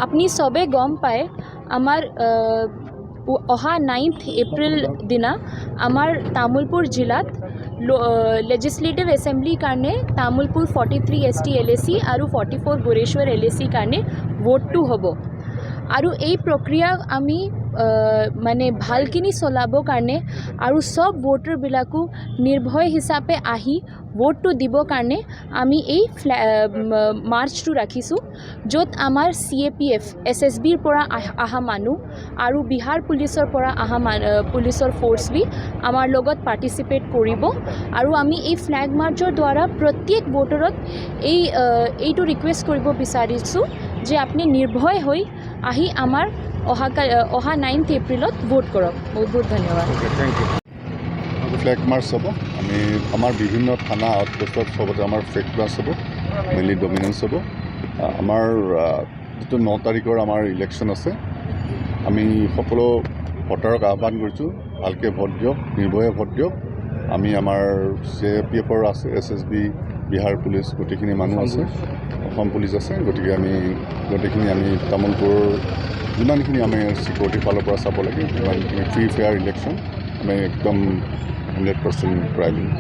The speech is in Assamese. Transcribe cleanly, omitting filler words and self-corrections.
আপনি সবে গম পায় আমার অহা 9th এপ্রিল দিনা আমার তামুলপুর জিলাত लेजिस्लेटिव एसेंब्ली कारणे तामुलपुर 43 ST LAC और 44 गोरेश्वर LAC कारणे वोट टू हबो और ये प्रक्रिया आमी माने भालकिनी चलाबो कारणे और सब वोटर बिलाकू निर्भय हिसाबे आही वोट टू दिबो कारणे आमी এই मार्च टू राखिसु जत आमार CAPF SSBर परा आहा मानु और बिहार पुलिसर परा आहा पुलिसर फोर्स भी आमार लगत पार्टिसिपेट करिब और आमी এই फ्लैग मार्चर द्वारा प्रत्येक वोटरत এইটো रिक्वेस्ट करिब बिचारिसु जे आपनि निर्भय होई आही आमार অহা 9th এপ্রিলত ভোট করক। বহুত বহুত ধন্যবাদ। ফ্লেগ মাৰ্চ হ'ব আমি আমাৰ বিভিন্ন থানা আউটপোষ্টত সবতে আমাৰ ফ্লেগ মাৰ্চ হ'ব মেইনলি ডমিনেন্স হ'ব আমাৰ যিটো 9 তাৰিখৰ আমাৰ ইলেকশ্যন আছে আমি সকলো ভোটাৰক আহ্বান কৰিছোঁ ভালকৈ ভোট দিয়ক নিৰ্ভয়ে ভোট দিয়ক আমি আমাৰ CAPFৰ আছে SSB বিহাৰ পুলিচ গোটেইখিনি মানুহ আছে অসম পুলিচ আছে গতিকে আমি গোটেইখিনি আমি তামুলপুৰৰ যিমানখিনি আমি সিকিউৰিটি ফালৰ পৰা চাব লাগে যিমানখিনি ফ্ৰী ফেয়াৰ ইলেকশ্যন আমি একদম 100% ট্ৰাই কৰিম।